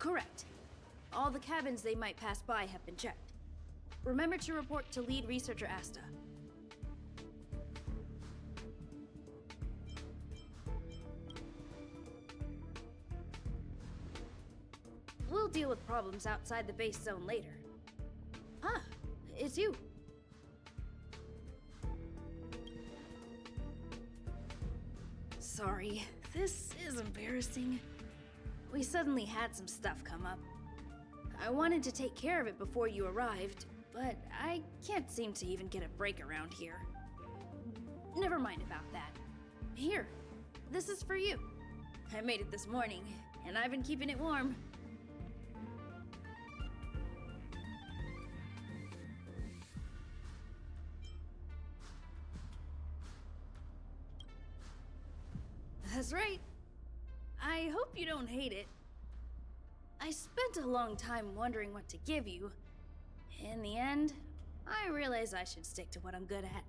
Correct. All the cabins they might pass by have been checked. Remember to report to lead researcher Asta. We'll deal with problems outside the base zone later. Ah, it's you. Sorry, this is embarrassing. We suddenly had some stuff come up. I wanted to take care of it before you arrived, but I can't seem to even get a break around here. Never mind about that. Here, this is for you. I made it this morning, and I've been keeping it warm. That's right. I hope you don't hate it. I spent a long time wondering what to give you. In the end, I realized I should stick to what I'm good at.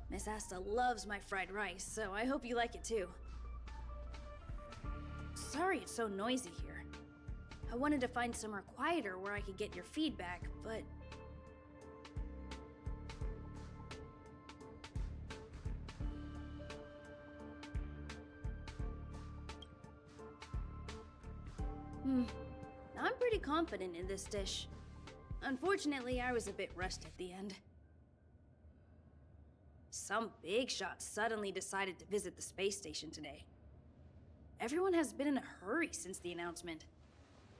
Miss Asta loves my fried rice, so I hope you like it too. Sorry it's so noisy here. I wanted to find somewhere quieter where I could get your feedback, but... I'm pretty confident in this dish. Unfortunately, I was a bit rushed at the end. Some big shot suddenly decided to visit the space station today. Everyone has been in a hurry since the announcement.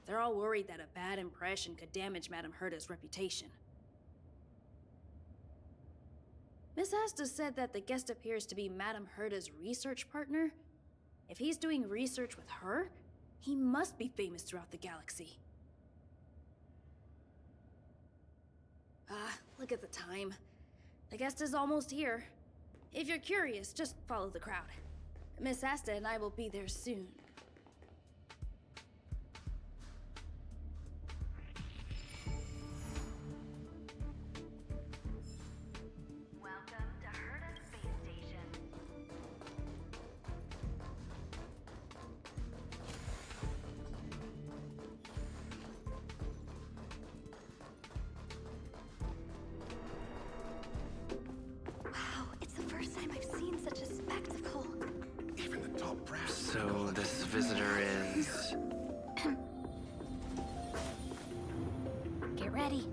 They're all worried that a bad impression could damage Madame Herta's reputation. Miss Asta said that the guest appears to be Madame Herta's research partner. If he's doing research with her, he must be famous throughout the galaxy. Look at the time. The guest is almost here. If you're curious, just follow the crowd. Miss Asta and I will be there soon. Welcome to Herta Space Station. Wow, it's the first time I've seen such a spectacle. Even the top brass. So this visitor is... Get ready.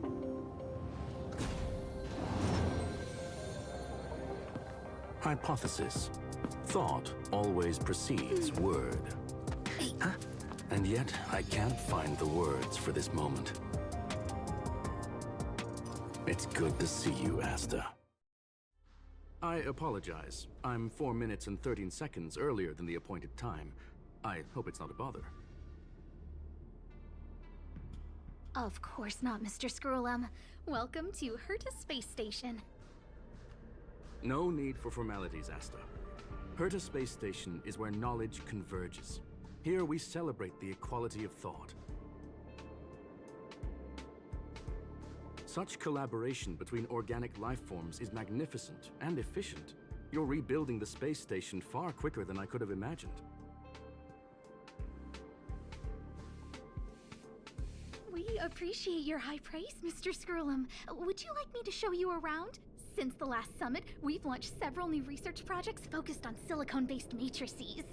Hypothesis. Thought always precedes word. Huh? And yet, I can't find the words for this moment. It's good to see you, Asta. I apologize. I'm 4 minutes and 13 seconds earlier than the appointed time. I hope it's not a bother. Of course not, Mr. Scrollum. Welcome to Herta Space Station. No need for formalities, Asta. Herta Space Station is where knowledge converges. Here we celebrate the equality of thought. Such collaboration between organic life forms is magnificent and efficient. You're rebuilding the space station far quicker than I could have imagined. We appreciate your high praise, Mr. Scrollum. Would you like me to show you around? Since the last summit, we've launched several new research projects focused on silicone-based matrices.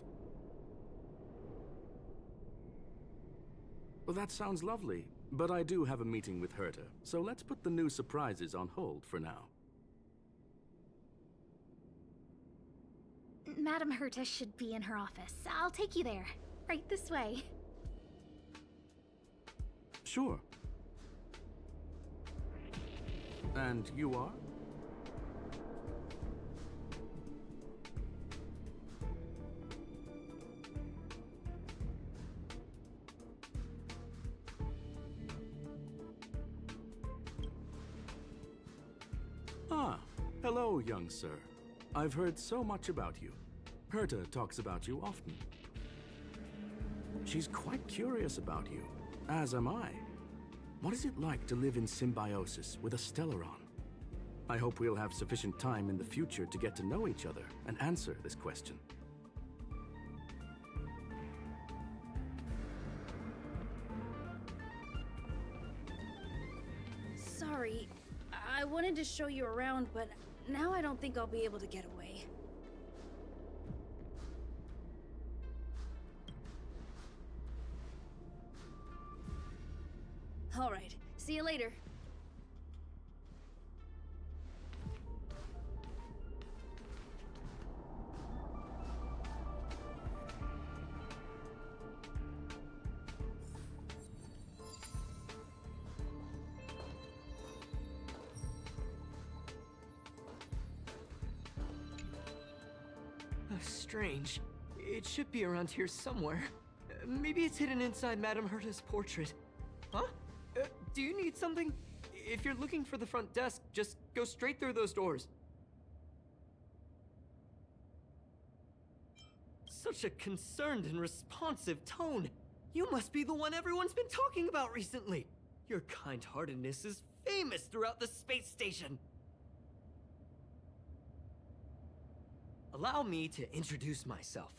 Well, that sounds lovely, but I do have a meeting with Herta, so let's put the new surprises on hold for now. Madame Herta should be in her office. I'll take you there. Right this way. Sure. And you are? Ah, hello, young sir. I've heard so much about you. Herta talks about you often. She's quite curious about you, as am I. What is it like to live in symbiosis with a Stellaron? I hope we'll have sufficient time in the future to get to know each other and answer this question. sorry. I wanted to show you around, but now I don't think I'll be able to get away. Alright, see you later. Strange. It should be around here somewhere. Maybe it's hidden inside Madame Herta's portrait. Huh? Do you need something? If you're looking for the front desk, just go straight through those doors. Such a concerned and responsive tone. You must be the one everyone's been talking about recently. Your kind-heartedness is famous throughout the space station. Allow me to introduce myself.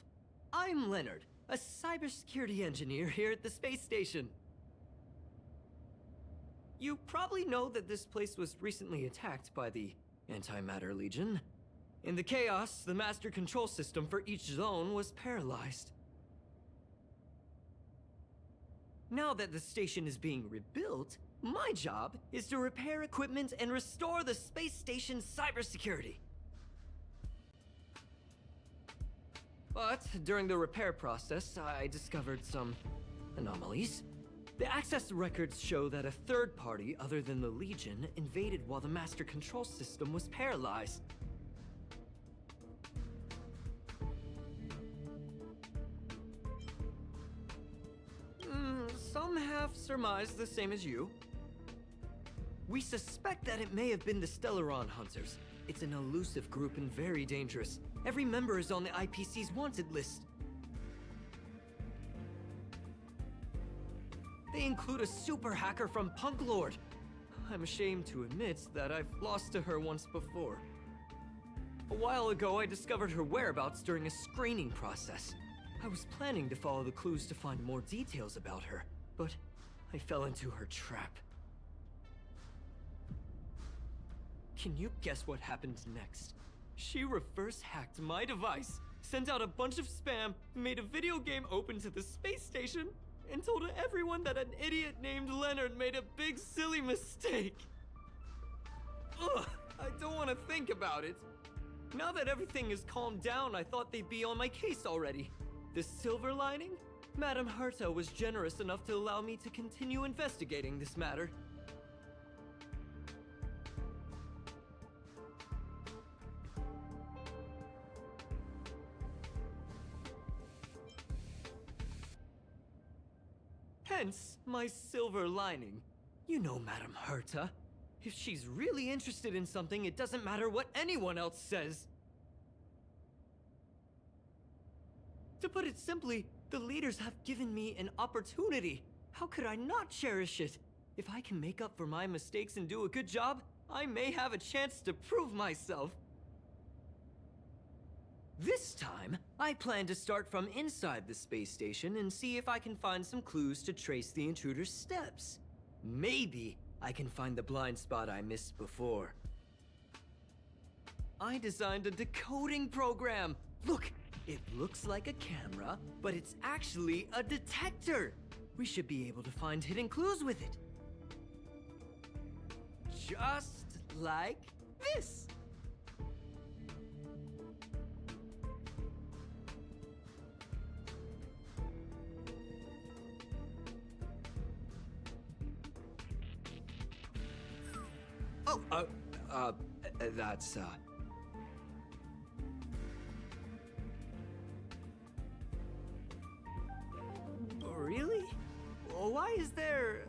I'm Leonard, a cybersecurity engineer here at the space station. You probably know that this place was recently attacked by the Antimatter Legion. In the chaos, the master control system for each zone was paralyzed. Now that the station is being rebuilt, my job is to repair equipment and restore the space station's cybersecurity. But during the repair process, I discovered some anomalies. The access records show that a third party other than the Legion invaded while the master control system was paralyzed. Some have surmised the same as you. We suspect that it may have been the Stellaron Hunters. It's an elusive group and very dangerous. Every member is on the IPC's wanted list. They include a super hacker from Punk Lord. I'm ashamed to admit that I've lost to her once before. A while ago, I discovered her whereabouts during a screening process. I was planning to follow the clues to find more details about her, but I fell into her trap. Can you guess what happened next? She reverse hacked my device, sent out a bunch of spam, made a video game open to the space station, and told everyone that an idiot named Leonard made a big silly mistake. Ugh, I don't want to think about it. Now that everything is calmed down, I thought they'd be on my case already. The silver lining? Madame Herta was generous enough to allow me to continue investigating this matter. Hence, my silver lining. You know Madame Herta. If she's really interested in something, it doesn't matter what anyone else says. To put it simply, the leaders have given me an opportunity. How could I not cherish it? If I can make up for my mistakes and do a good job, I may have a chance to prove myself. This time, I plan to start from inside the space station and see if I can find some clues to trace the intruder's steps. Maybe I can find the blind spot I missed before. I designed a decoding program. Look, it looks like a camera, but it's actually a detector. We should be able to find hidden clues with it. Just like this. That's, Really? Why is there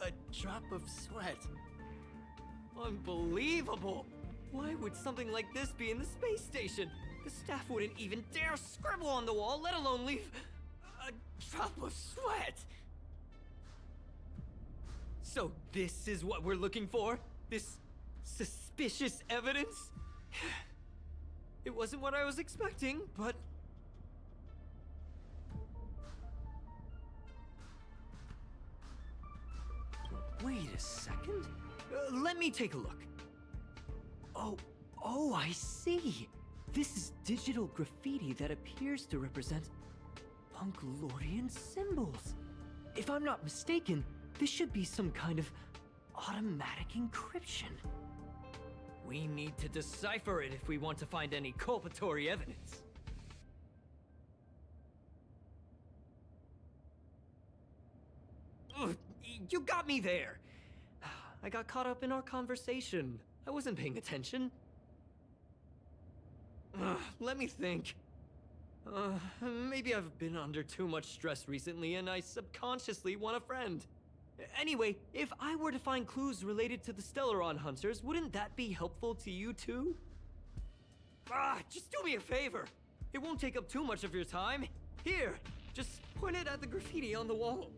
a drop of sweat? Unbelievable! Why would something like this be in the space station? The staff wouldn't even dare scribble on the wall, let alone leave a drop of sweat! So this is what we're looking for? This suspicious evidence? It wasn't what I was expecting, but... Wait a second? Let me take a look. Oh, I see. This is digital graffiti that appears to represent Punklorian symbols. If I'm not mistaken, this should be some kind of automatic encryption. We need to decipher it if we want to find any culpatory evidence. Ugh, you got me there! I got caught up in our conversation. I wasn't paying attention. Let me think. Maybe I've been under too much stress recently and I subconsciously want a friend. Anyway, if I were to find clues related to the Stellaron hunters, wouldn't that be helpful to you too? Just do me a favor. It won't take up too much of your time. Here, just point it at the graffiti on the wall.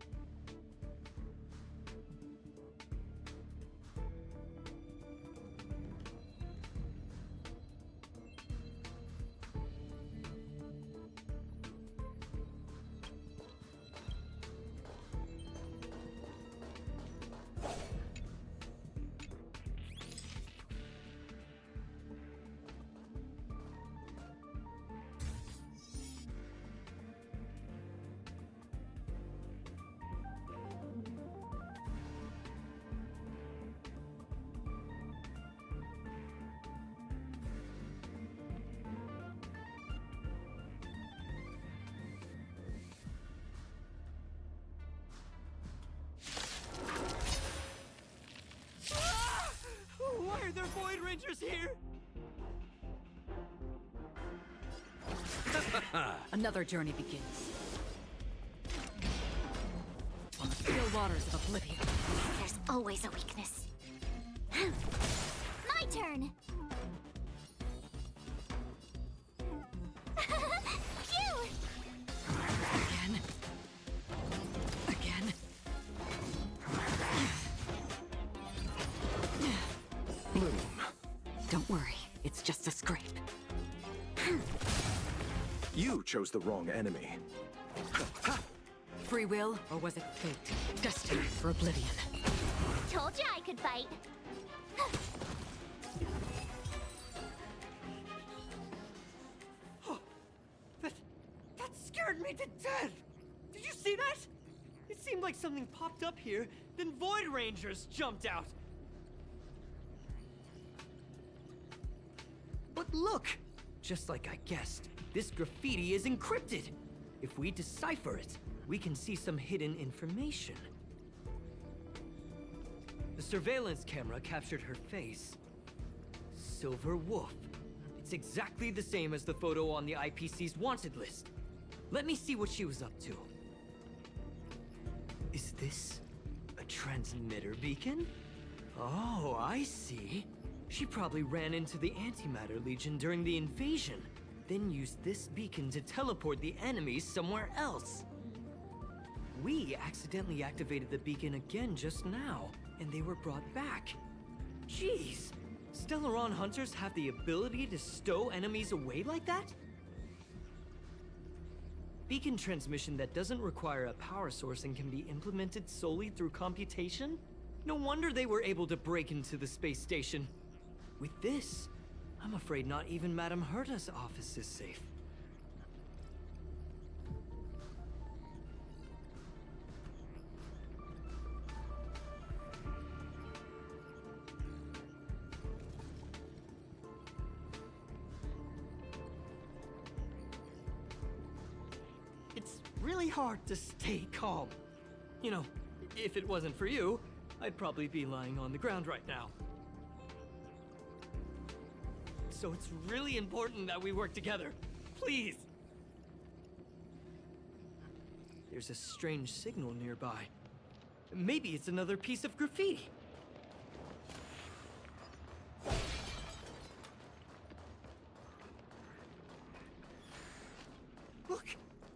Why are there Void Rangers here? Another journey begins. On the still waters of oblivion. There's always a weakness. My turn! Phew! Again. Bloom. Don't worry, it's just a scrape. You chose the wrong enemy. Free will, or was it fate? Destined for oblivion. Told you I could fight. That scared me to death! Did you see that? It seemed like something popped up here, then Void Rangers jumped out. But look! Just like I guessed, this graffiti is encrypted. If we decipher it, we can see some hidden information. The surveillance camera captured her face. Silver Wolf. It's exactly the same as the photo on the IPC's wanted list. Let me see what she was up to. Is this a transmitter beacon? Oh, I see. She probably ran into the Antimatter Legion during the invasion, then used this beacon to teleport the enemies somewhere else. We accidentally activated the beacon again just now, and they were brought back. Jeez, Stellaron hunters have the ability to stow enemies away like that? Beacon transmission that doesn't require a power source and can be implemented solely through computation? No wonder they were able to break into the space station. With this, I'm afraid not even Madame Herta's office is safe. It's really hard to stay calm. You know, if it wasn't for you, I'd probably be lying on the ground right now. So it's really important that we work together. Please! There's a strange signal nearby. Maybe it's another piece of graffiti. Look!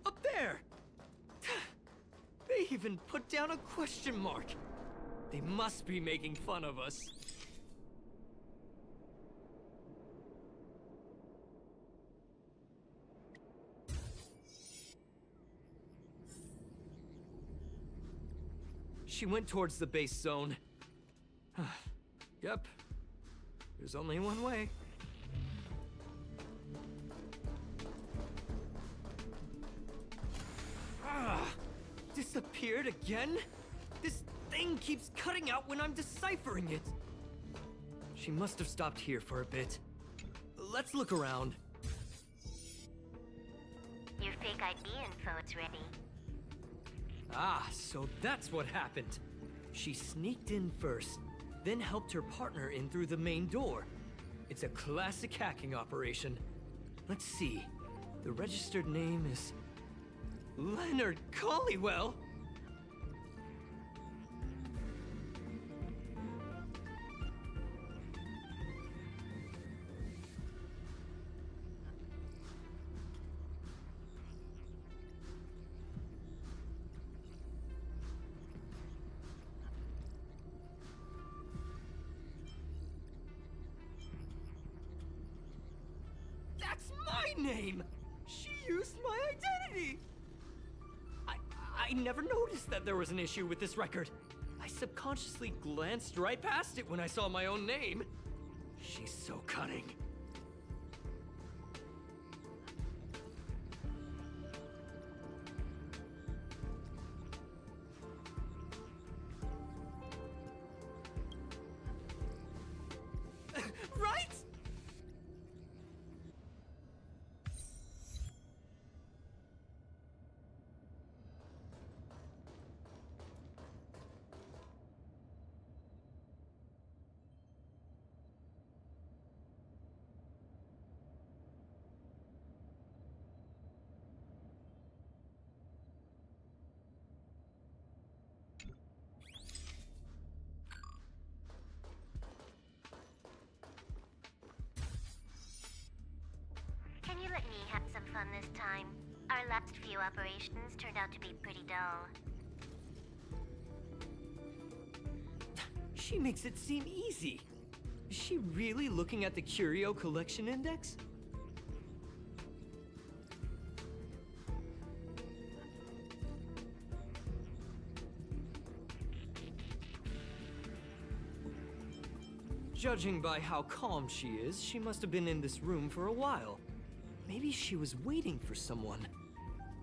Up there! They even put down a question mark. They must be making fun of us. She went towards the base zone. Yep. There's only one way. Ah! Disappeared again? This thing keeps cutting out when I'm deciphering it. She must have stopped here for a bit. Let's look around. Your fake ID info is ready. Ah, so that's what happened. She sneaked in first, then helped her partner in through the main door. It's a classic hacking operation. Let's see. The registered name is Leonard Collywell. That's my name! She used my identity! I never noticed that there was an issue with this record. I subconsciously glanced right past it when I saw my own name. She's so cunning. Right? Can you let me have some fun this time? Our last few operations turned out to be pretty dull. She makes it seem easy. Is she really looking at the Curio Collection Index? Judging by how calm she is, she must have been in this room for a while. Maybe she was waiting for someone.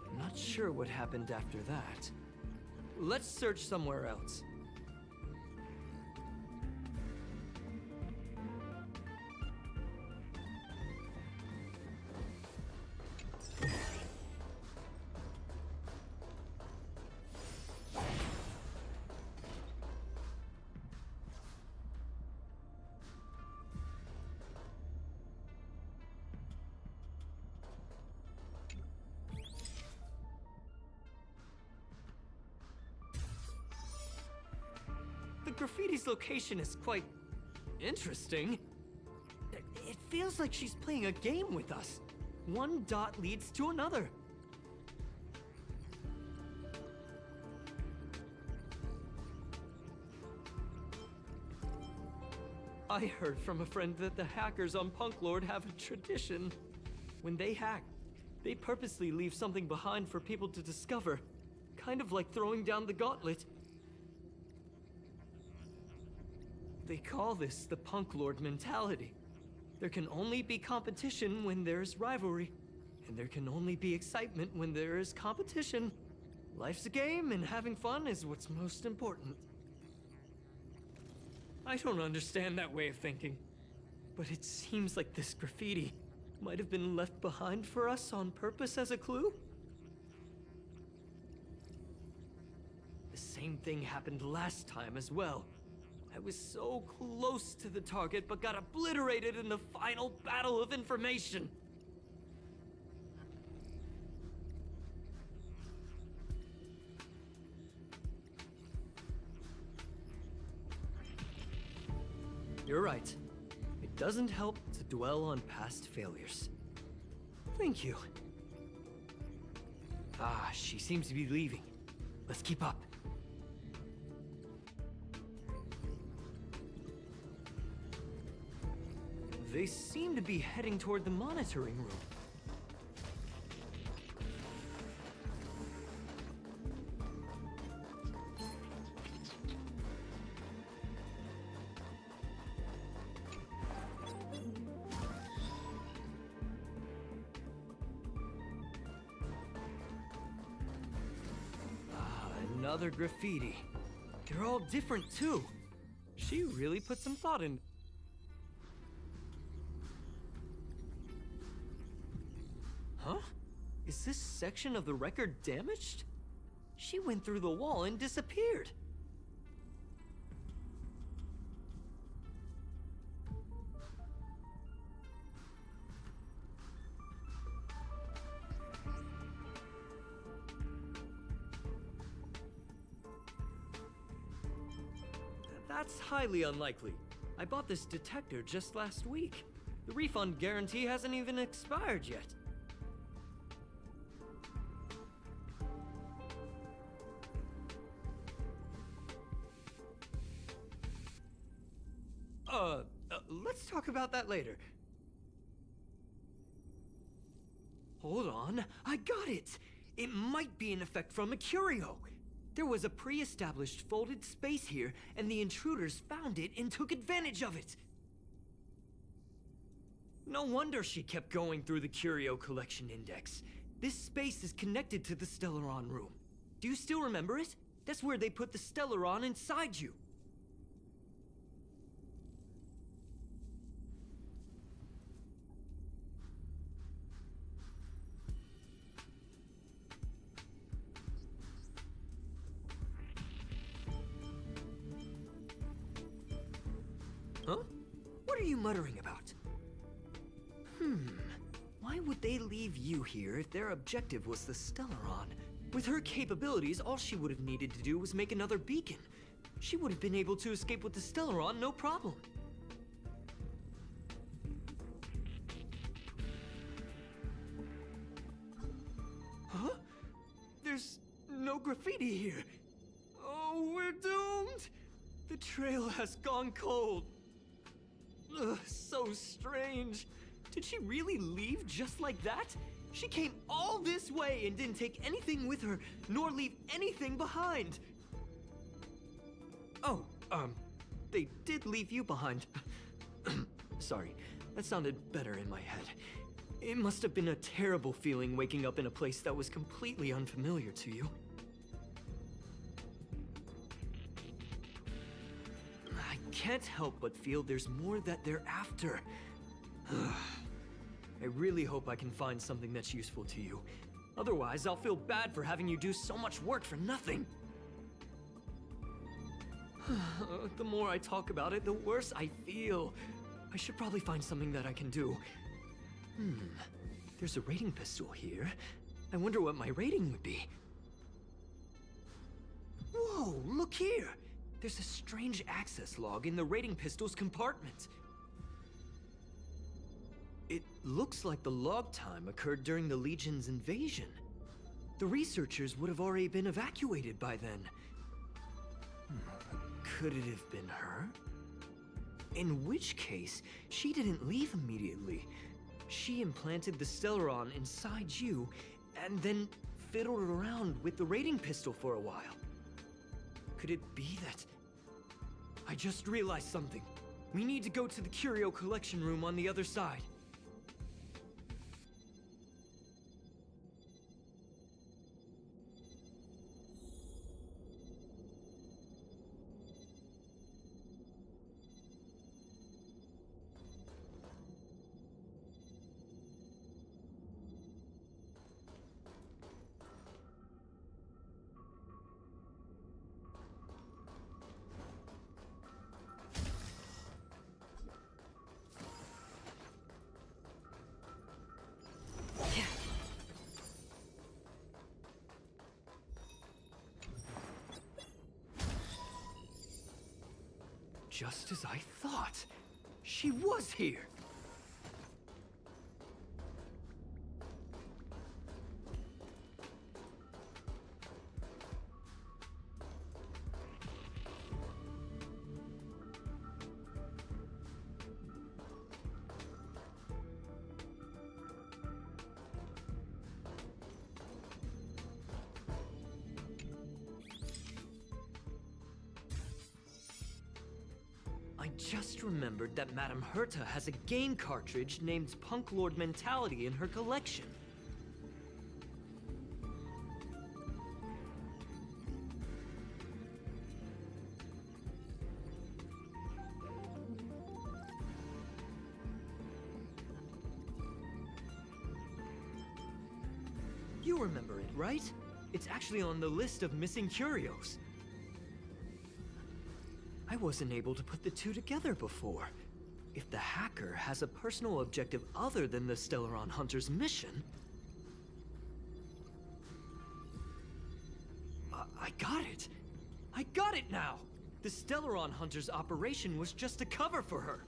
I'm not sure what happened after that. Let's search somewhere else. The graffiti's location is quite interesting. It feels like she's playing a game with us. One dot leads to another. I heard from a friend that the hackers on Punk Lord have a tradition. When they hack, they purposely leave something behind for people to discover. Kind of like throwing down the gauntlet. They call this the Punk Lord mentality. There can only be competition when there's rivalry, and there can only be excitement when there is competition. Life's a game, and having fun is what's most important. I don't understand that way of thinking, but it seems like this graffiti might have been left behind for us on purpose as a clue. The same thing happened last time as well. I was so close to the target, but got obliterated in the final battle of information. You're right. It doesn't help to dwell on past failures. Thank you. Ah, she seems to be leaving. Let's keep up. They seem to be heading toward the monitoring room. Another graffiti. They're all different too. She really put some thought in. Huh? Is this section of the record damaged? She went through the wall and disappeared. That's highly unlikely. I bought this detector just last week. The refund guarantee hasn't even expired yet. Let's talk about that later. Hold on, I got it! It might be an effect from a curio. There was a pre-established folded space here, and the intruders found it and took advantage of it. No wonder she kept going through the curio collection index. This space is connected to the Stellaron room. Do you still remember it? That's where they put the Stellaron inside you. Huh? What are you muttering about? Why would they leave you here if their objective was the Stellaron? With her capabilities, all she would have needed to do was make another beacon. She would have been able to escape with the Stellaron, no problem. Huh? There's no graffiti here. Oh, we're doomed! The trail has gone cold. Ugh, so strange. Did she really leave just like that? She came all this way and didn't take anything with her, nor leave anything behind. Oh, they did leave you behind. Sorry, that sounded better in my head. It must have been a terrible feeling waking up in a place that was completely unfamiliar to you. I can't help but feel there's more that they're after. I really hope I can find something that's useful to you. Otherwise, I'll feel bad for having you do so much work for nothing. The more I talk about it, the worse I feel. I should probably find something that I can do. There's a rating pistol here. I wonder what my rating would be. Whoa, look here! There's a strange access log in the rating pistol's compartment. It looks like the log time occurred during the Legion's invasion. The researchers would have already been evacuated by then. Could it have been her? In which case, she didn't leave immediately. She implanted the Stellaron inside you, and then fiddled around with the rating pistol for a while. Could it be that... I just realized something. We need to go to the curio collection room on the other side. Just as I thought. She was here. I just remembered that Madame Herta has a game cartridge named Punk Lord Mentality in her collection. You remember it, right? It's actually on the list of missing curios. I wasn't able to put the two together before. If the hacker has a personal objective other than the Stellaron Hunter's mission... I got it! I got it now! The Stellaron Hunter's operation was just a cover for her.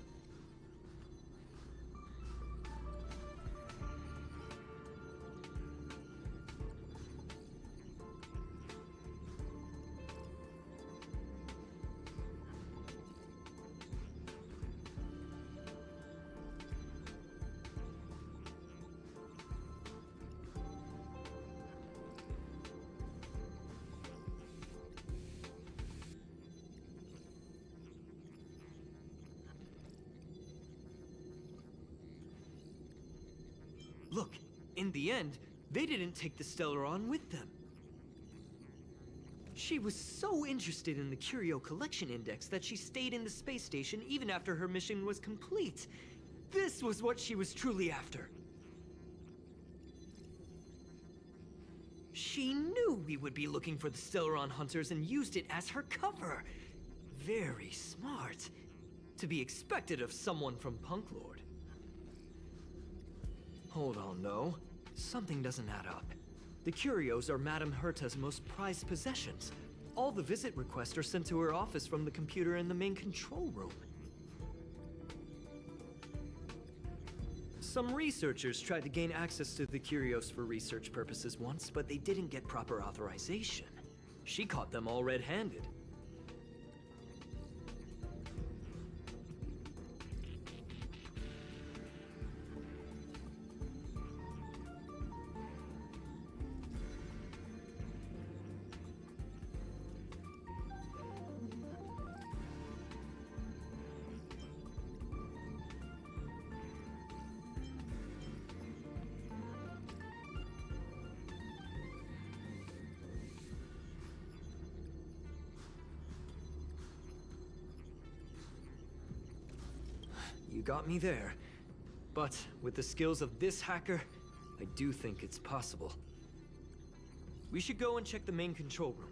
Look, in the end, they didn't take the Stellaron with them. She was so interested in the Curio Collection Index that she stayed in the space station even after her mission was complete. This was what she was truly after. She knew we would be looking for the Stellaron Hunters and used it as her cover. Very smart. To be expected of someone from Punklord. Hold on, though. Something doesn't add up. The curios are Madame Herta's most prized possessions. All the visit requests are sent to her office from the computer in the main control room. Some researchers tried to gain access to the curios for research purposes once, but they didn't get proper authorization. She caught them all red-handed. You got me there. But with the skills of this hacker, I do think it's possible. We should go and check the main control room.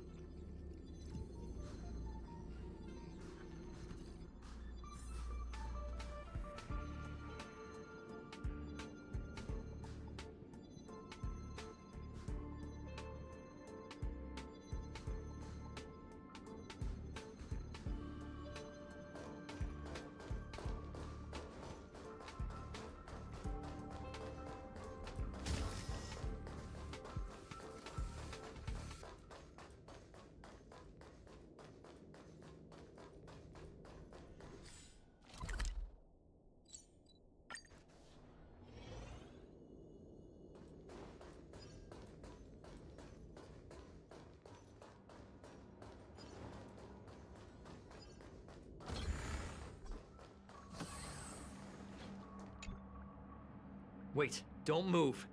Wait, don't move.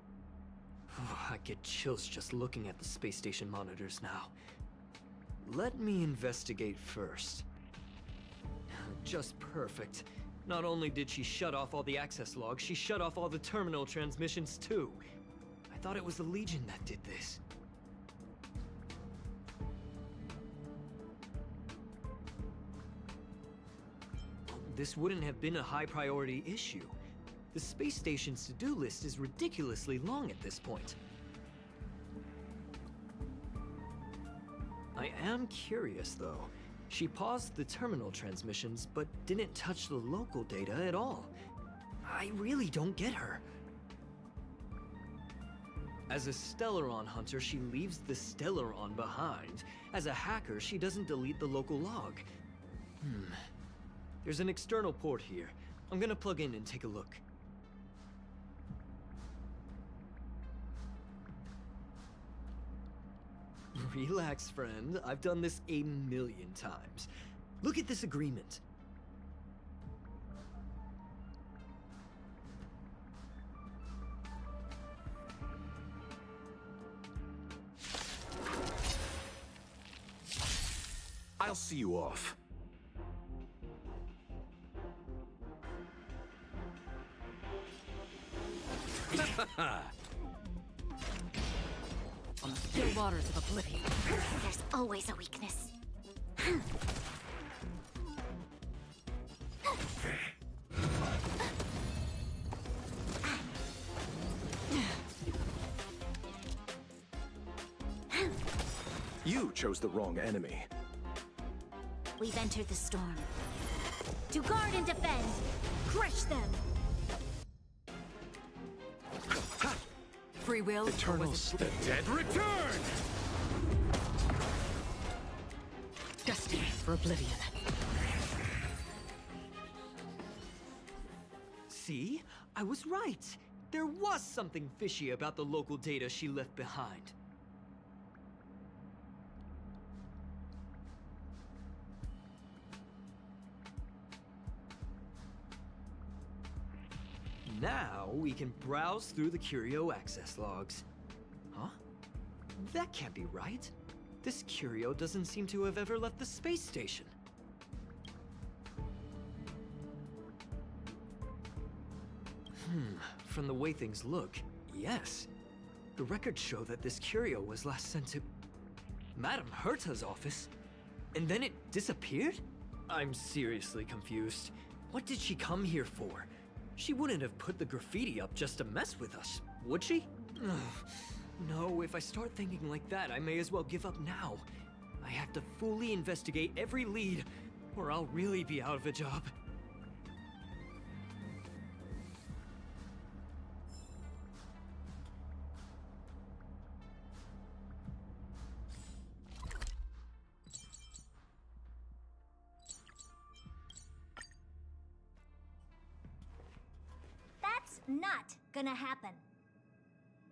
I get chills just looking at the space station monitors now. Let me investigate first. Just perfect. Not only did she shut off all the access logs, she shut off all the terminal transmissions too. I thought it was the Legion that did this. This wouldn't have been a high priority issue. The space station's to-do list is ridiculously long at this point. I am curious, though. She paused the terminal transmissions, but didn't touch the local data at all. I really don't get her. As a Stellaron hunter, she leaves the Stellaron behind. As a hacker, she doesn't delete the local log. There's an external port here. I'm gonna plug in and take a look. Relax, friend. I've done this 1,000,000 times. Look at this agreement. I'll see you off. on the still waters of oblivion. There's always a weakness. You chose the wrong enemy. We've entered the storm. To guard and defend! Crush them! Free will, or was Eternals, it the dead return! destiny for oblivion? See? I was right. There was something fishy about the local data she left behind. Now we can browse through the Curio access logs. Huh? That can't be right. This Curio doesn't seem to have ever left the space station. From the way things look, yes. The records show that this Curio was last sent to Madame Herta's office, and then it disappeared? I'm seriously confused. What did she come here for? She wouldn't have put the graffiti up just to mess with us, would she? Ugh. No, if I start thinking like that, I may as well give up now. I have to fully investigate every lead, or I'll really be out of a job. That's not gonna happen.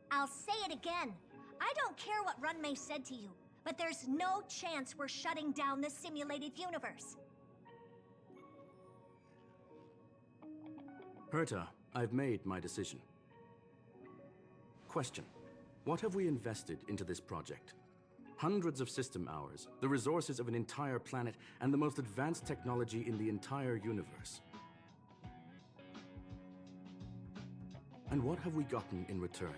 I'll say it again. I don't care what Runmei said to you, but there's no chance we're shutting down the simulated universe. Herta, I've made my decision. Question. What have we invested into this project? Hundreds of system hours, the resources of an entire planet, and the most advanced technology in the entire universe. And what have we gotten in return?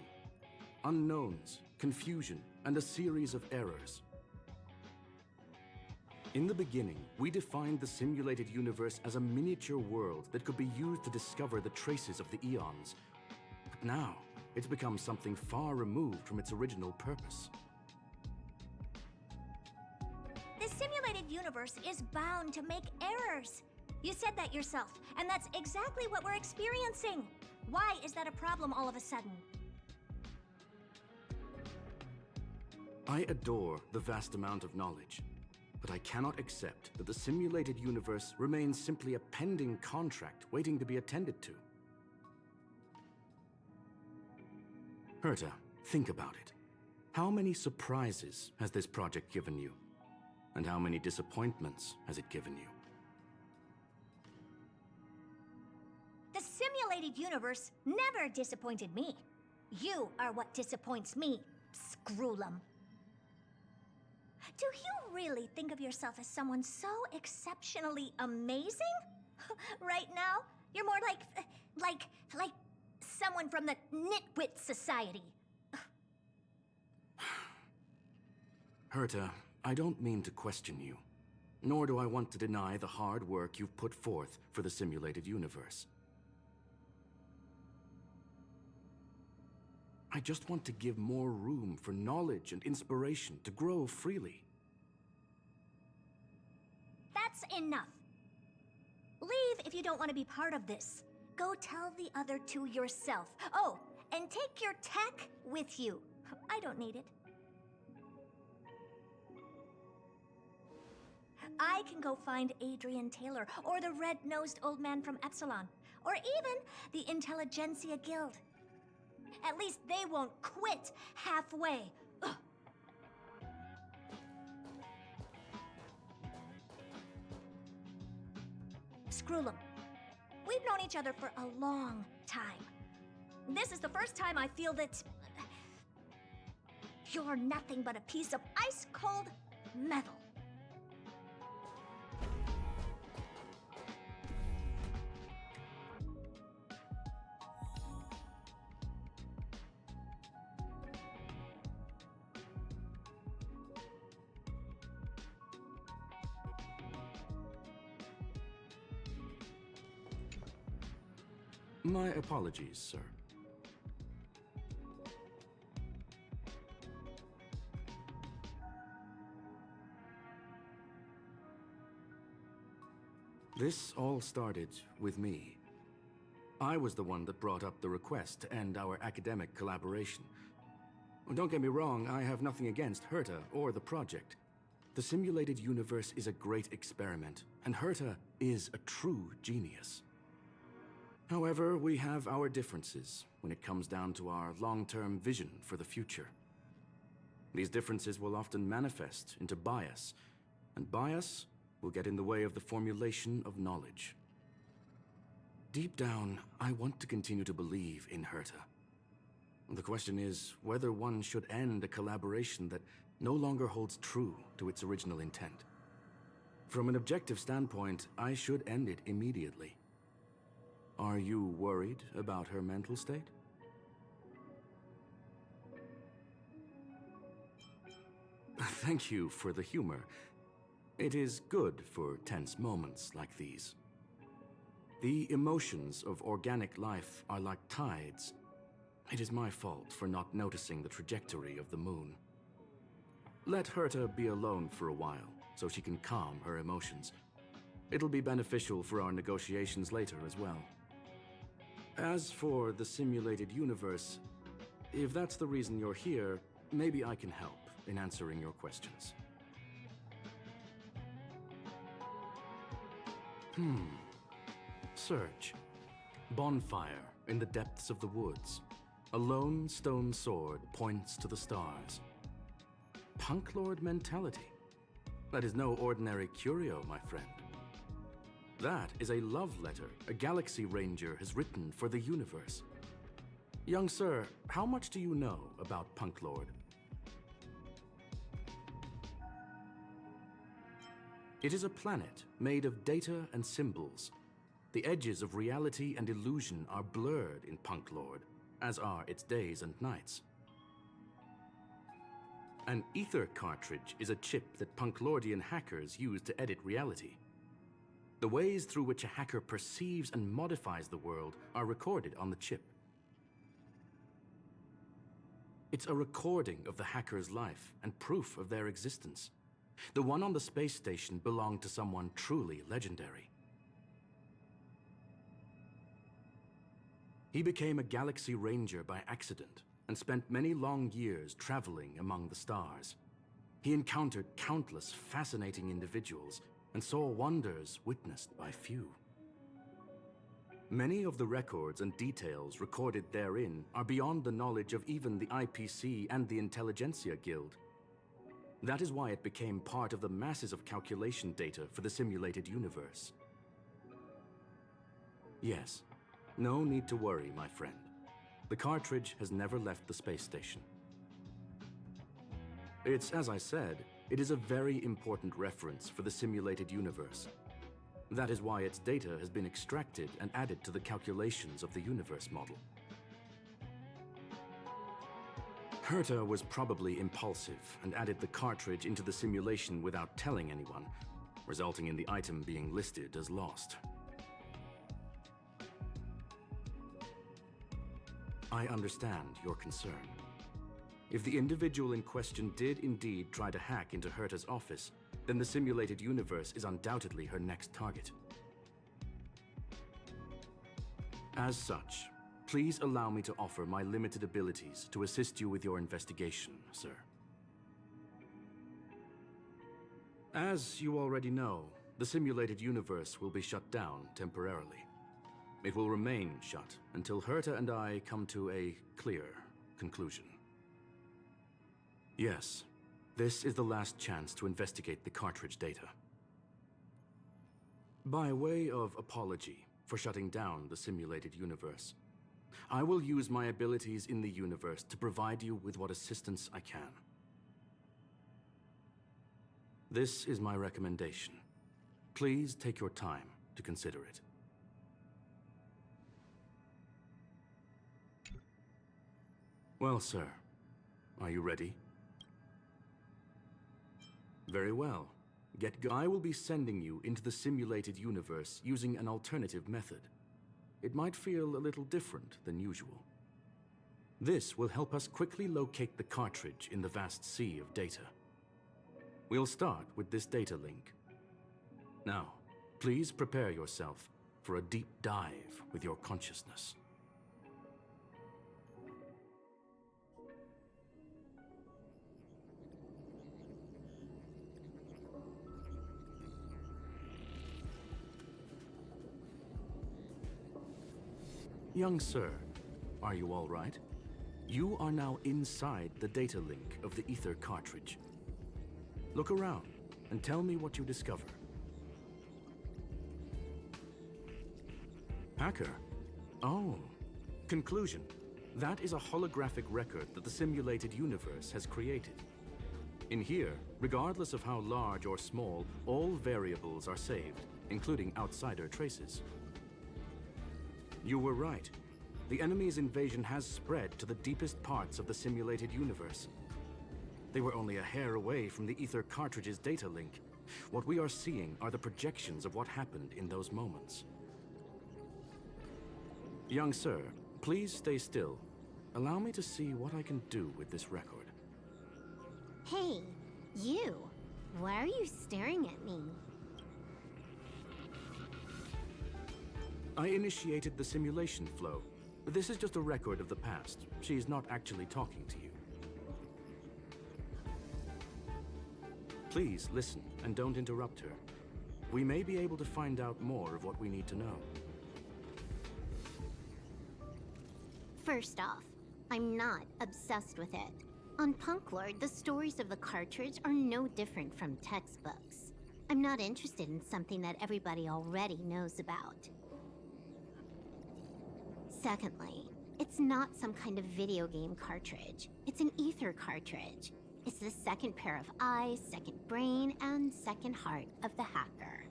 Unknowns, confusion, and a series of errors. In the beginning, we defined the simulated universe as a miniature world that could be used to discover the traces of the eons. But now, it's become something far removed from its original purpose. The simulated universe is bound to make errors. You said that yourself, and that's exactly what we're experiencing. Why is that a problem all of a sudden? I adore the vast amount of knowledge, but I cannot accept that the simulated universe remains simply a pending contract waiting to be attended to. Herta, think about it. How many surprises has this project given you? And how many disappointments has it given you? The simulated universe never disappointed me. You are what disappoints me, Screwlum. Do you really think of yourself as someone so exceptionally amazing? Right now, you're more like someone from the Nitwit Society. Herta, I don't mean to question you, nor do I want to deny the hard work you've put forth for the simulated universe. I just want to give more room for knowledge and inspiration to grow freely. That's enough. Leave if you don't want to be part of this. Go tell the other two yourself. Oh, and take your tech with you. I don't need it. I can go find Adrian Taylor, or the red-nosed old man from Epsilon, or even the Intelligentsia Guild. At least they won't quit halfway. Ugh. Screwlum, we've known each other for a long time. This is the first time I feel that you're nothing but a piece of ice-cold metal. My apologies, sir. This all started with me. I was the one that brought up the request to end our academic collaboration. Don't get me wrong, I have nothing against Herta or the project. The simulated universe is a great experiment, and Herta is a true genius. However, we have our differences when it comes down to our long-term vision for the future. These differences will often manifest into bias, and bias will get in the way of the formulation of knowledge. Deep down, I want to continue to believe in Herta. The question is whether one should end a collaboration that no longer holds true to its original intent. From an objective standpoint, I should end it immediately. Are you worried about her mental state? Thank you for the humor. It is good for tense moments like these. The emotions of organic life are like tides. It is my fault for not noticing the trajectory of the moon. Let Herta be alone for a while, so she can calm her emotions. It'll be beneficial for our negotiations later as well. As for the simulated universe, if that's the reason you're here, maybe I can help in answering your questions. Search. Bonfire in the depths of the woods. A lone stone sword points to the stars. Punk Lord mentality. That is no ordinary curio, my friend. That is a love letter a Galaxy Ranger has written for the universe. Young sir, how much do you know about Punk Lord? It is a planet made of data and symbols. The edges of reality and illusion are blurred in Punk Lord, as are its days and nights. An ether cartridge is a chip that Punklordian hackers use to edit reality. The ways through which a hacker perceives and modifies the world are recorded on the chip. It's a recording of the hacker's life and proof of their existence. The one on the space station belonged to someone truly legendary. He became a Galaxy Ranger by accident and spent many long years traveling among the stars. He encountered countless fascinating individuals and saw wonders witnessed by few. Many of the records and details recorded therein are beyond the knowledge of even the IPC and the Intelligentsia Guild. That is why it became part of the masses of calculation data for the simulated universe. Yes, no need to worry, my friend. The cartridge has never left the space station. It's, as I said, it is a very important reference for the simulated universe. That is why its data has been extracted and added to the calculations of the universe model. Herta was probably impulsive and added the cartridge into the simulation without telling anyone, resulting in the item being listed as lost. I understand your concern. If the individual in question did indeed try to hack into Herta's office, then the simulated universe is undoubtedly her next target. As such, please allow me to offer my limited abilities to assist you with your investigation, sir. As you already know, the simulated universe will be shut down temporarily. It will remain shut until Herta and I come to a clear conclusion. Yes, this is the last chance to investigate the cartridge data. By way of apology for shutting down the simulated universe, I will use my abilities in the universe to provide you with what assistance I can. This is my recommendation. Please take your time to consider it. Well, sir, are you ready? Very well. I will be sending you into the simulated universe using an alternative method. it might feel a little different than usual. This will help us quickly locate the cartridge in the vast sea of data. We'll start with this data link. Now, please prepare yourself for a deep dive with your consciousness. Young sir, are you all right? You are now inside the data link of the ether cartridge. Look around and tell me what you discover. Hacker? Oh. Conclusion. That is a holographic record that the simulated universe has created. In here, regardless of how large or small, all variables are saved, including outsider traces. You were right. The enemy's invasion has spread to the deepest parts of the simulated universe. They were only a hair away from the ether cartridge's data link. What we are seeing are the projections of what happened in those moments. Young sir, please stay still. Allow me to see what I can do with this record. Hey, you. Why are you staring at me? I initiated the simulation flow. This is just a record of the past. She's not actually talking to you. Please listen and don't interrupt her. We may be able to find out more of what we need to know. First off, I'm not obsessed with it. On Punklord, the stories of the cartridge are no different from textbooks. I'm not interested in something that everybody already knows about. Secondly, it's not some kind of video game cartridge. It's an ether cartridge. It's the second pair of eyes, second brain, and second heart of the hacker.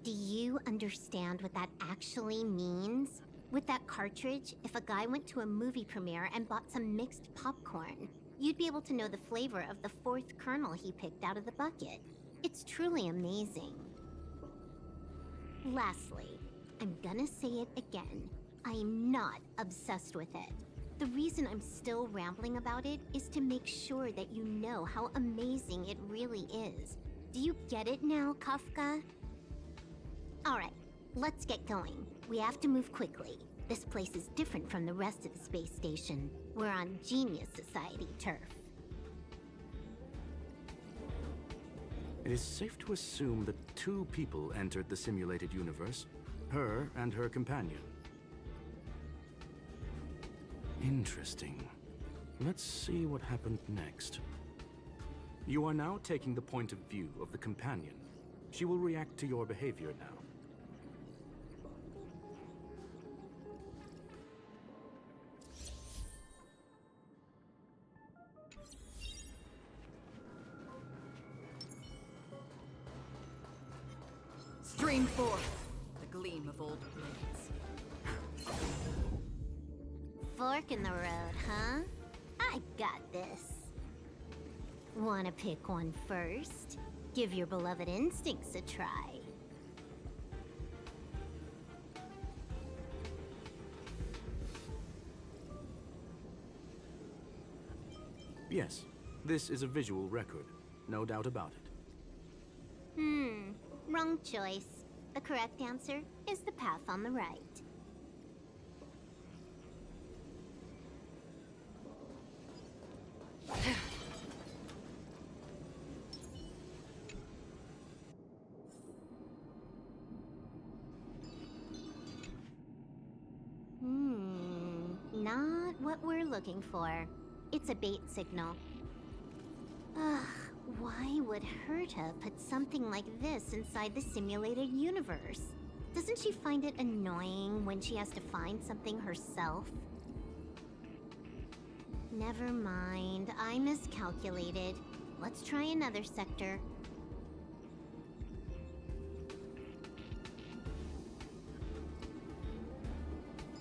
Do you understand what that actually means? With that cartridge, if a guy went to a movie premiere and bought some mixed popcorn, you'd be able to know the flavor of the fourth kernel he picked out of the bucket. It's truly amazing. Lastly, I'm gonna say it again. I am not obsessed with it. The reason I'm still rambling about it is to make sure that you know how amazing it really is. Do you get it now, Kafka? Alright, let's get going. We have to move quickly. This place is different from the rest of the space station. We're on Genius Society turf. It is safe to assume that two people entered the simulated universe. Her and her companion. Interesting. Let's see what happened next. You are now taking the point of view of the companion. She will react to your behavior now. Stream forth the gleam of old blades. Fork in the road, huh? I got this. Wanna pick one first? Give your beloved instincts a try. Yes, this is a visual record. No doubt about it. Wrong choice. The correct answer is the path on the right. Not what we're looking for. It's a bait signal. Ugh, why would Herta put something like this inside the simulated universe? Doesn't she find it annoying when she has to find something herself? Never mind, I miscalculated. Let's try another sector.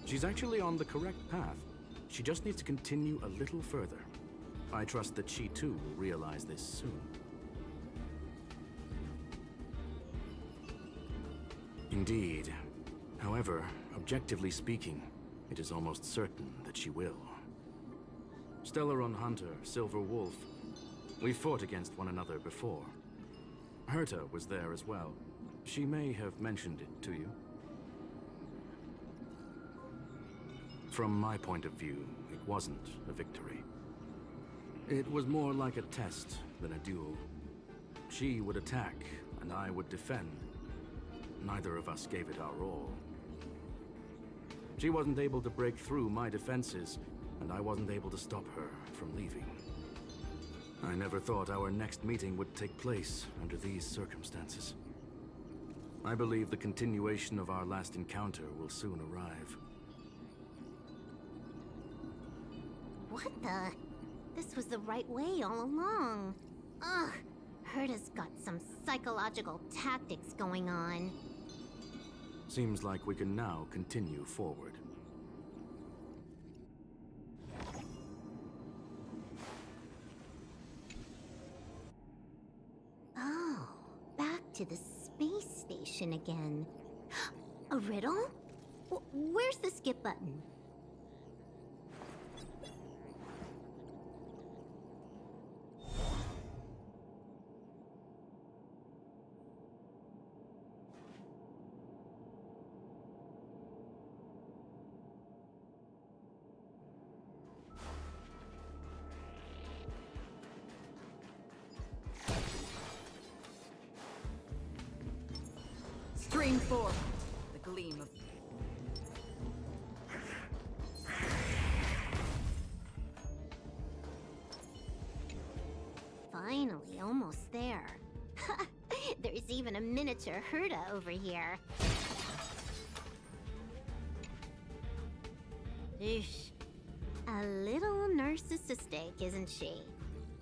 She's actually on the correct path. She just needs to continue a little further. I trust that she too will realize this soon. Indeed. However, objectively speaking, it is almost certain that she will. Stellaron Hunter, Silver Wolf. We fought against one another before. Herta was there as well. She may have mentioned it to you. From my point of view, it wasn't a victory. It was more like a test than a duel. She would attack, and I would defend. Neither of us gave it our all. She wasn't able to break through my defenses, and I wasn't able to stop her from leaving. I never thought our next meeting would take place under these circumstances. I believe the continuation of our last encounter will soon arrive. What the? This was the right way all along. Ugh, Herta's got some psychological tactics going on. Seems like we can now continue forward. Oh, back to the space station again. A riddle? Where's the skip button? Stream 4. The gleam of... Finally, almost there. There's even a miniature Herta over here. Oosh. A little narcissistic, isn't she?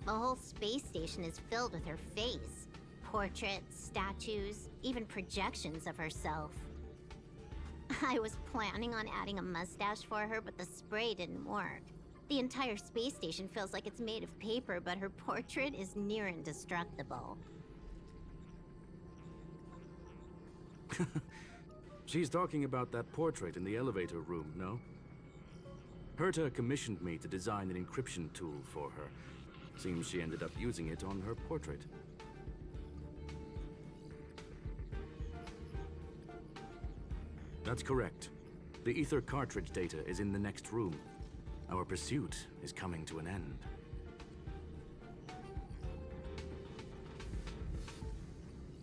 The whole space station is filled with her face. Portraits, statues, even projections of herself. I was planning on adding a mustache for her, but the spray didn't work. The entire space station feels like it's made of paper, but her portrait is near indestructible. She's talking about that portrait in the elevator room, no? Herta commissioned me to design an encryption tool for her. Seems she ended up using it on her portrait. That's correct. The ether cartridge data is in the next room. Our pursuit is coming to an end.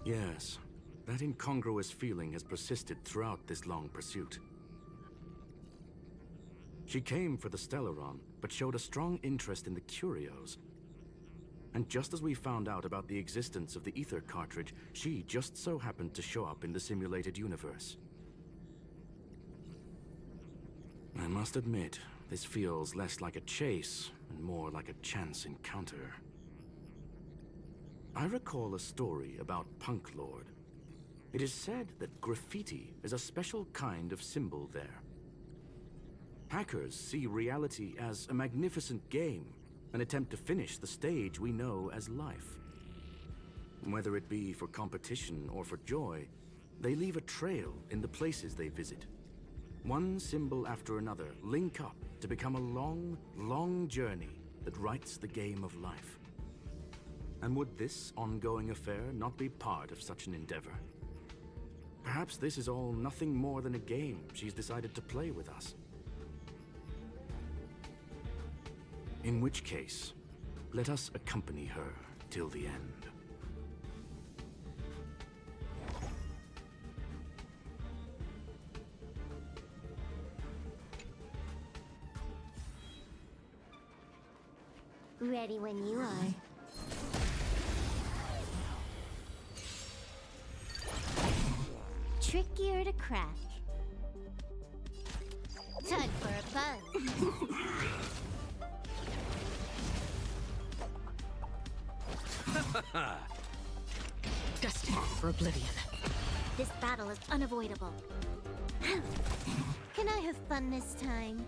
Yes, that incongruous feeling has persisted throughout this long pursuit. She came for the Stellaron, but showed a strong interest in the curios. And just as we found out about the existence of the ether cartridge, she just so happened to show up in the simulated universe. I must admit, this feels less like a chase and more like a chance encounter. I recall a story about Punk Lord. It is said that graffiti is a special kind of symbol there. Hackers see reality as a magnificent game, an attempt to finish the stage we know as life. Whether it be for competition or for joy, they leave a trail in the places they visit. One symbol after another link up to become a long, long journey that writes the game of life. And would this ongoing affair not be part of such an endeavor? Perhaps this is all nothing more than a game she's decided to play with us. In which case, let us accompany her till the end. Ready when you are. Trickier to crack. Time for a buzz. Destined for oblivion. This battle is unavoidable. Can I have fun this time?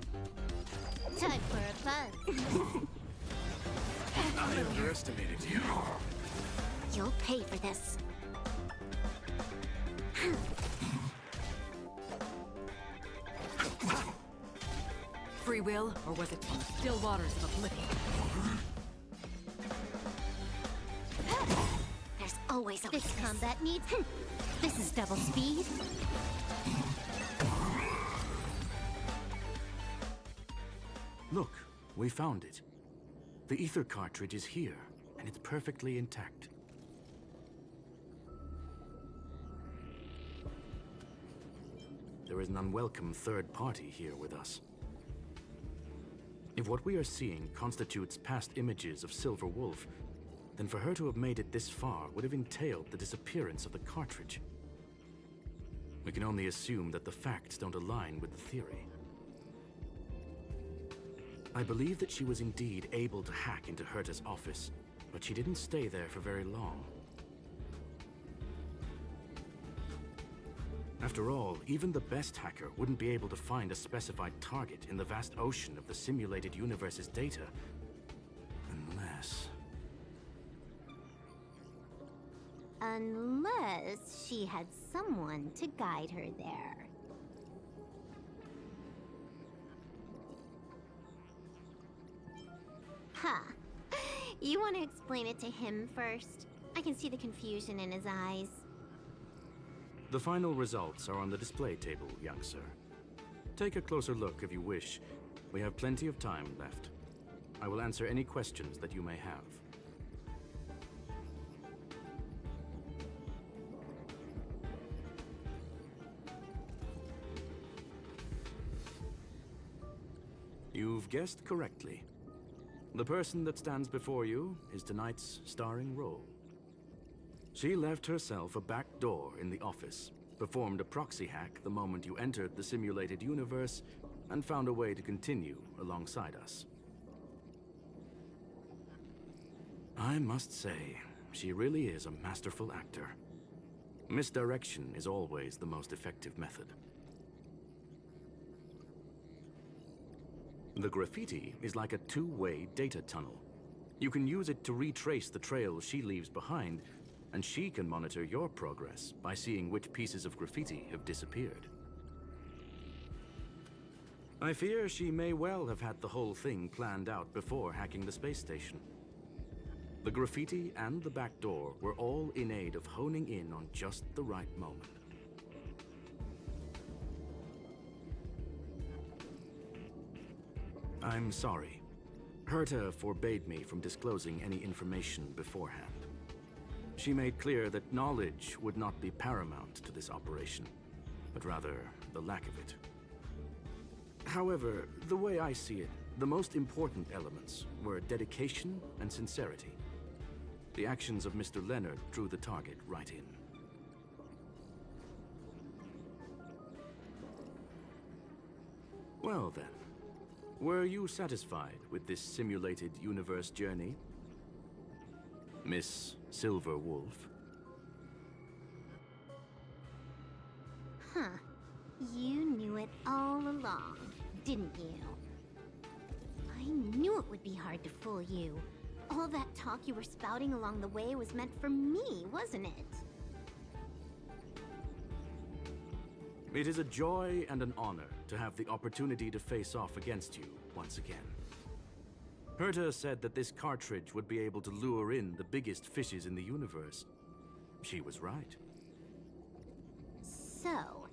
Time for a buzz. I underestimated you. You'll pay for this. Free will, or was it from the still waters of oblivion? There's always a this combat needs. This is double speed. Look, we found it. The ether cartridge is here, and it's perfectly intact. There is an unwelcome third party here with us. If what we are seeing constitutes past images of Silver Wolf, then for her to have made it this far would have entailed the disappearance of the cartridge. We can only assume that the facts don't align with the theory. I believe that she was indeed able to hack into Herta's office, but she didn't stay there for very long. After all, even the best hacker wouldn't be able to find a specified target in the vast ocean of the simulated universe's data. Unless she had someone to guide her there. Huh. You want to explain it to him first? I can see the confusion in his eyes. The final results are on the display table, young sir. Take a closer look if you wish. We have plenty of time left. I will answer any questions that you may have. You've guessed correctly. The person that stands before you is tonight's starring role. She left herself a back door in the office, performed a proxy hack the moment you entered the simulated universe, and found a way to continue alongside us. I must say, she really is a masterful actor. Misdirection is always the most effective method. The graffiti is like a two-way data tunnel. You can use it to retrace the trails she leaves behind, and she can monitor your progress by seeing which pieces of graffiti have disappeared. I fear she may well have had the whole thing planned out before hacking the space station. The graffiti and the back door were all in aid of honing in on just the right moment. I'm sorry. Herta forbade me from disclosing any information beforehand. She made clear that knowledge would not be paramount to this operation, but rather the lack of it. However, the way I see it, the most important elements were dedication and sincerity. The actions of Mr. Leonard drew the target right in. Well then, were you satisfied with this simulated universe journey, Miss Silver Wolf? Huh. You knew it all along, didn't you? I knew it would be hard to fool you. All that talk you were spouting along the way was meant for me, wasn't it? It is a joy and an honor to have the opportunity to face off against you once again. Herta said that this cartridge would be able to lure in the biggest fishes in the universe. She was right. So,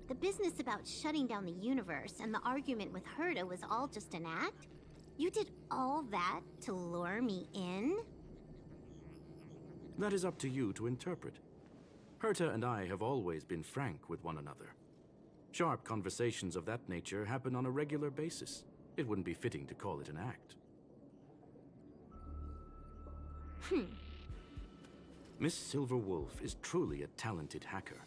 the business about shutting down the universe and the argument with Herta was all just an act? You did all that to lure me in? That is up to you to interpret. Herta and I have always been frank with one another. Sharp conversations of that nature happen on a regular basis. It wouldn't be fitting to call it an act. Miss Silver Wolf is truly a talented hacker.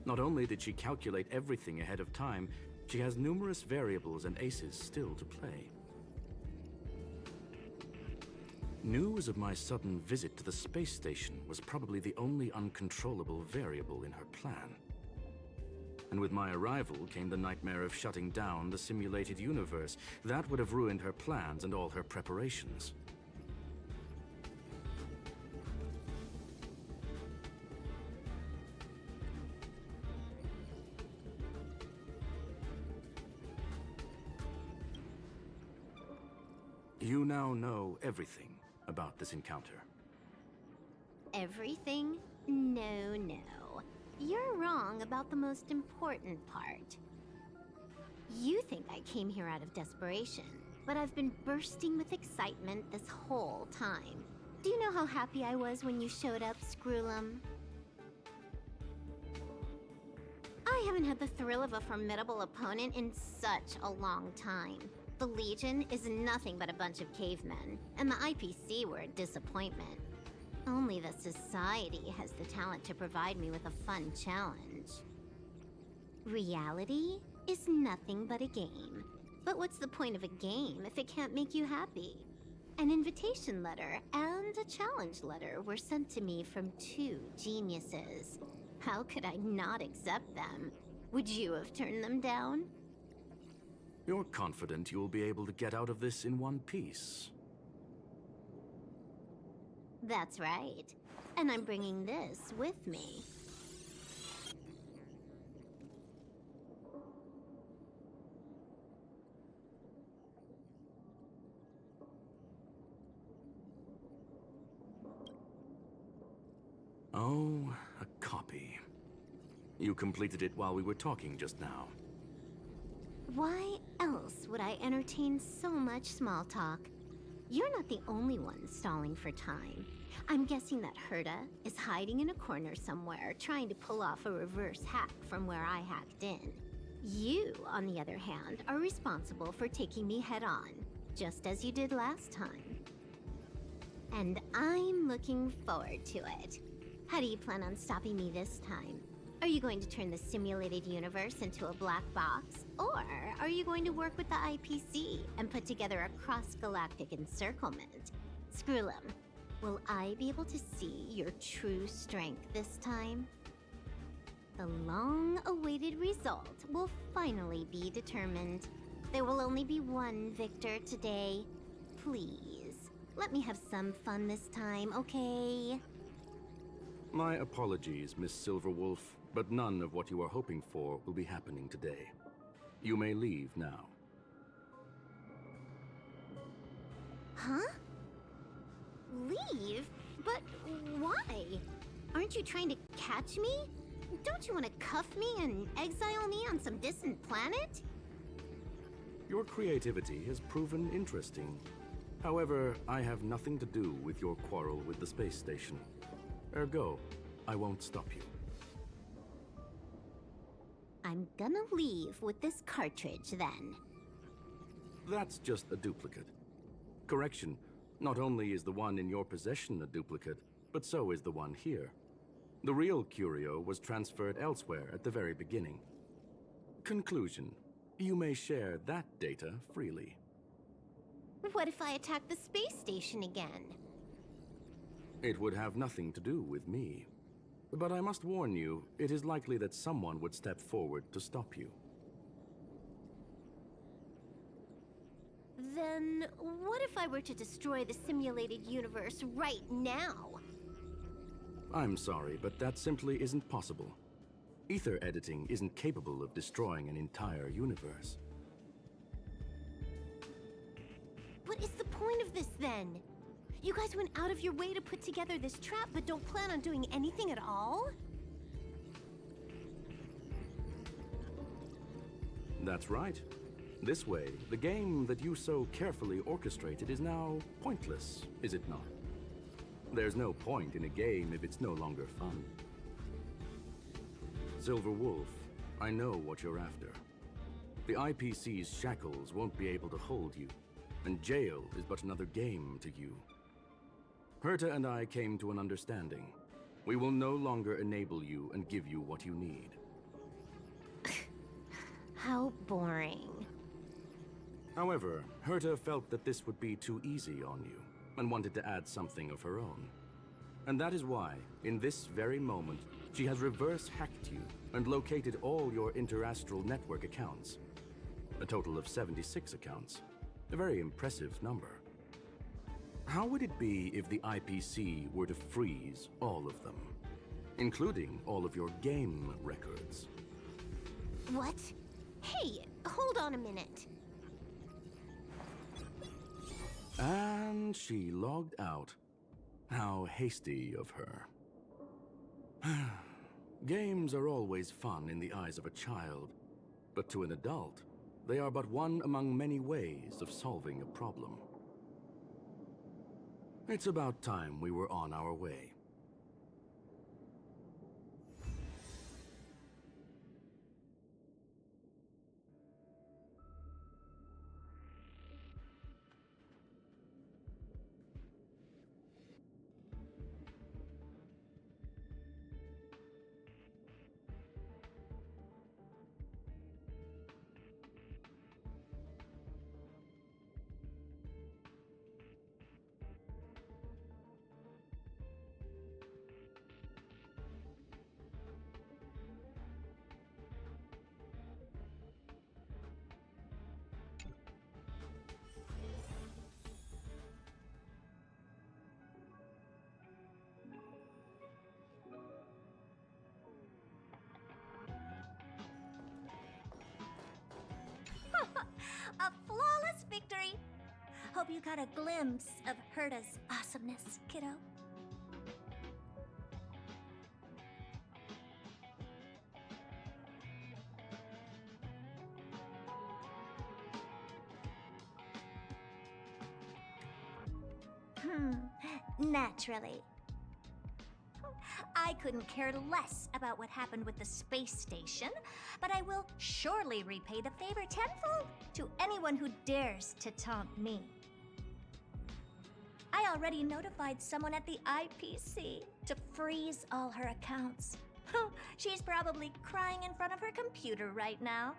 Not only did she calculate everything ahead of time, she has numerous variables and aces still to play. News of my sudden visit to the space station was probably the only uncontrollable variable in her plan. And with my arrival came the nightmare of shutting down the simulated universe. That would have ruined her plans and all her preparations. You now know everything about this encounter. Everything? No, no. You're wrong about the most important part. You think I came here out of desperation, but I've been bursting with excitement this whole time. Do you know how happy I was when you showed up, Screwlum? I haven't had the thrill of a formidable opponent in such a long time. The Legion is nothing but a bunch of cavemen, and the IPC were a disappointment. Only the Society has the talent to provide me with a fun challenge. Reality is nothing but a game. But what's the point of a game if it can't make you happy? An invitation letter and a challenge letter were sent to me from two geniuses. How could I not accept them? Would you have turned them down? You're confident you'll be able to get out of this in one piece. That's right. And I'm bringing this with me. Oh, a copy. You completed it while we were talking just now. Why else would I entertain so much small talk? You're not the only one stalling for time. I'm guessing that Herta is hiding in a corner somewhere, trying to pull off a reverse hack from where I hacked in. You, on the other hand, are responsible for taking me head-on, just as you did last time. And I'm looking forward to it. How do you plan on stopping me this time? Are you going to turn the simulated universe into a black box? Or are you going to work with the IPC and put together a cross-galactic encirclement? Screwlum, will I be able to see your true strength this time? The long-awaited result will finally be determined. There will only be one victor today. Please, let me have some fun this time, okay? My apologies, Miss Silverwolf, but none of what you are hoping for will be happening today. You may leave now. Huh? Leave? But why? Aren't you trying to catch me? Don't you want to cuff me and exile me on some distant planet? Your creativity has proven interesting. However, I have nothing to do with your quarrel with the space station. Ergo, I won't stop you. I'm gonna leave with this cartridge then. That's just a duplicate. Correction, not only is the one in your possession a duplicate, but so is the one here. The real curio was transferred elsewhere at the very beginning. Conclusion, you may share that data freely. What if I attack the space station again? It would have nothing to do with me. But I must warn you, it is likely that someone would step forward to stop you. Then what if I were to destroy the simulated universe right now? I'm sorry, but that simply isn't possible. Ether editing isn't capable of destroying an entire universe. What is the point of this then? You guys went out of your way to put together this trap, but don't plan on doing anything at all? That's right. This way, the game that you so carefully orchestrated is now pointless, is it not? There's no point in a game if it's no longer fun. Silver Wolf, I know what you're after. The IPC's shackles won't be able to hold you, and jail is but another game to you. Herta and I came to an understanding. We will no longer enable you and give you what you need. How boring. However, Herta felt that this would be too easy on you, and wanted to add something of her own. And that is why, in this very moment, she has reverse-hacked you and located all your interastral network accounts. A total of 76 accounts. A very impressive number. How would it be if the IPC were to freeze all of them, including all of your game records? What? Hey, hold on a minute. And she logged out. How hasty of her. Games are always fun in the eyes of a child, but to an adult, they are but one among many ways of solving a problem. It's about time we were on our way. A flawless victory! Hope you got a glimpse of Herta's awesomeness, kiddo. Naturally. I couldn't care less about what happened with the space station, but I will surely repay the favor tenfold to anyone who dares to taunt me. I already notified someone at the IPC to freeze all her accounts. She's probably crying in front of her computer right now.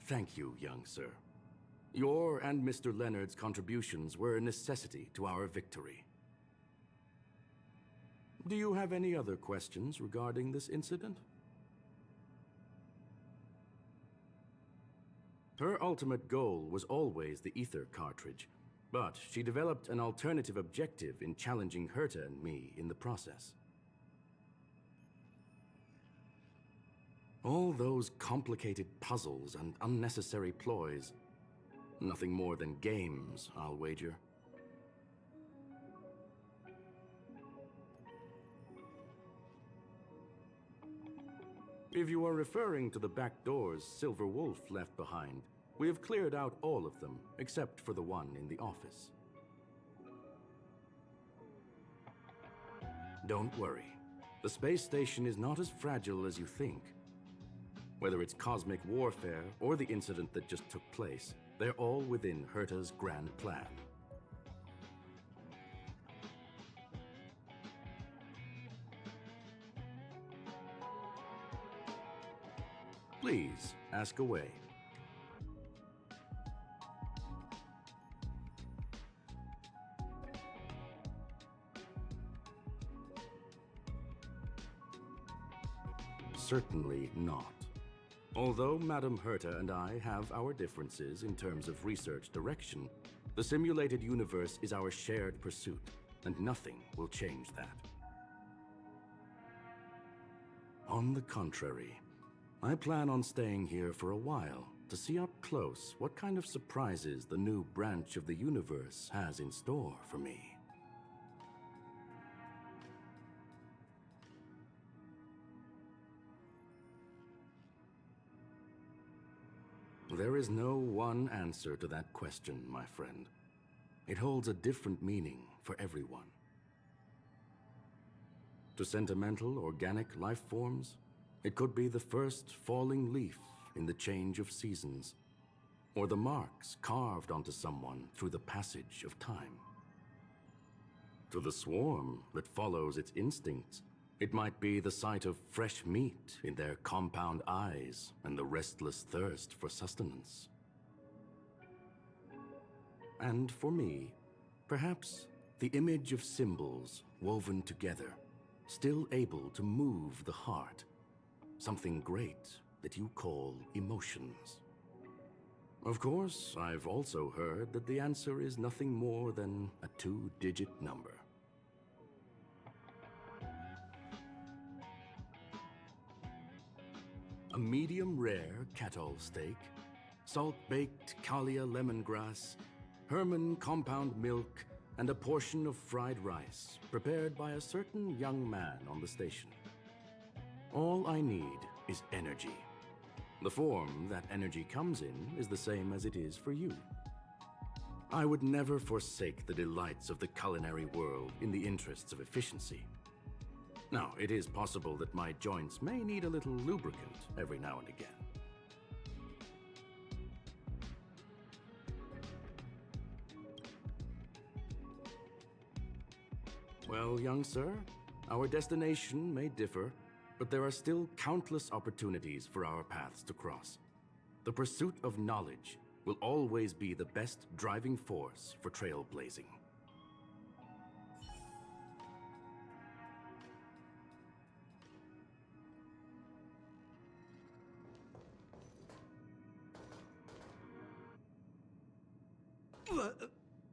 Thank you, young sir. Your and Mr. Leonard's contributions were a necessity to our victory. Do you have any other questions regarding this incident? Her ultimate goal was always the ether cartridge, but she developed an alternative objective in challenging Herta and me in the process. All those complicated puzzles and unnecessary ploys. Nothing more than games, I'll wager. If you are referring to the back doors Silver Wolf left behind, we have cleared out all of them, except for the one in the office. Don't worry. The space station is not as fragile as you think. Whether it's cosmic warfare or the incident that just took place, they're all within Herta's grand plan. Please, ask away. Certainly not. Although Madame Herta and I have our differences in terms of research direction, the simulated universe is our shared pursuit, and nothing will change that. On the contrary, I plan on staying here for a while to see up close what kind of surprises the new branch of the universe has in store for me. There is no one answer to that question, my friend. It holds a different meaning for everyone. To sentimental, organic life forms, it could be the first falling leaf in the change of seasons, or the marks carved onto someone through the passage of time. To the swarm that follows its instincts, it might be the sight of fresh meat in their compound eyes and the restless thirst for sustenance. And for me, Perhaps the image of symbols woven together, still able to move the heart. Something great that you call emotions. Of course, I've also heard that the answer is nothing more than a 2-digit number. A medium rare cattle steak, salt-baked Kalia lemongrass, Herman compound milk, and a portion of fried rice prepared by a certain young man on the station. All I need is energy. The form that energy comes in is the same as it is for you. I would never forsake the delights of the culinary world in the interests of efficiency. Now, it is possible that my joints may need a little lubricant every now and again. Well, young sir, our destination may differ, but there are still countless opportunities for our paths to cross. The pursuit of knowledge will always be the best driving force for trailblazing.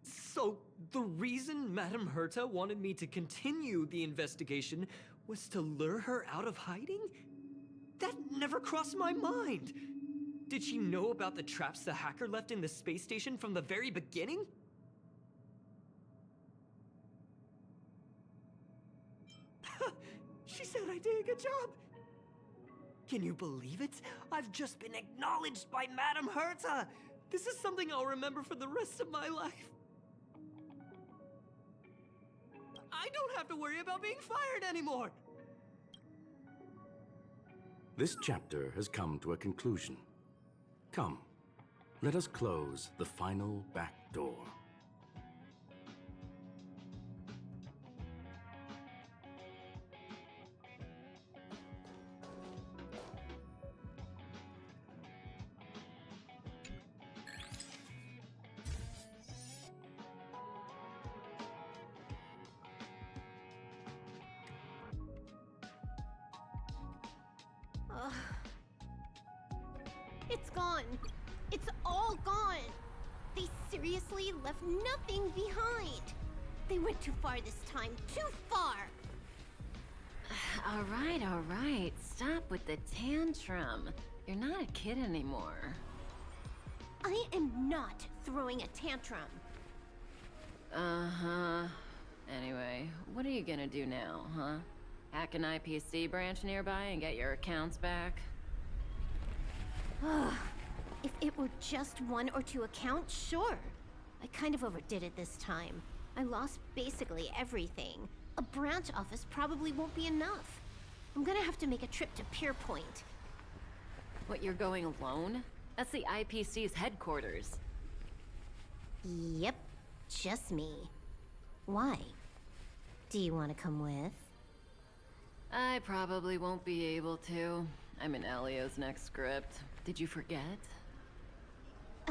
So, the reason Madame Herta wanted me to continue the investigation was to lure her out of hiding? That never crossed my mind! Did she know about the traps the hacker left in the space station from the very beginning? She said I did a good job! Can you believe it? I've just been acknowledged by Madame Herta! This is something I'll remember for the rest of my life. I don't have to worry about being fired anymore! This chapter has come to a conclusion. Come, let us close the final back door. It's gone. It's all gone. They seriously left nothing behind. They went too far this time. Too far. All right. Stop with the tantrum. You're not a kid anymore. I am not throwing a tantrum. Uh-huh. Anyway, what are you gonna do now, huh? Hack an IPC branch nearby and get your accounts back? If it were just 1 or 2 accounts, sure. I kind of overdid it this time. I lost basically everything. A branch office probably won't be enough. I'm gonna have to make a trip to Pier Point. What, you're going alone? That's the IPC's headquarters. Yep, just me. Why? Do you want to come with? I probably won't be able to. I'm in Elio's next script. Did you forget?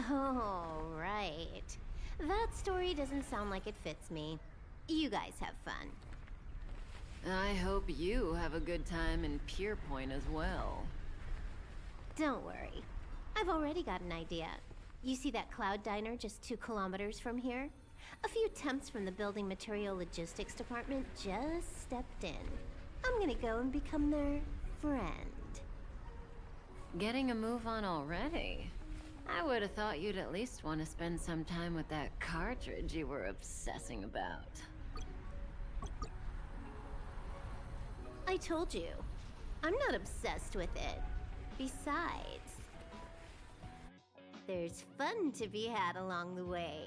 Oh, right. That story doesn't sound like it fits me. You guys have fun. I hope you have a good time in Pier Point as well. Don't worry. I've already got an idea. You see that cloud diner just 2 kilometers from here? A few temps from the building material logistics department just stepped in. I'm gonna go and become their friend. Getting a move on already? I would have thought you'd at least want to spend some time with that cartridge you were obsessing about. I told you. I'm not obsessed with it. Besides, there's fun to be had along the way.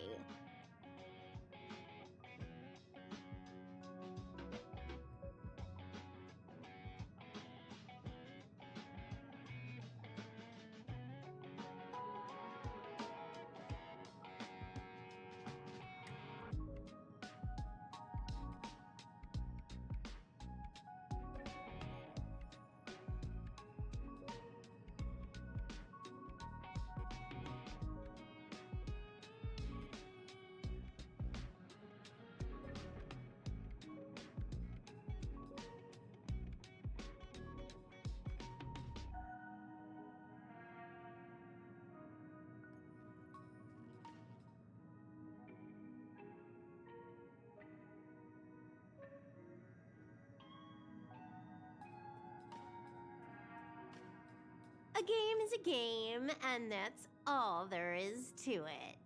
game is a game, and that's all there is to it.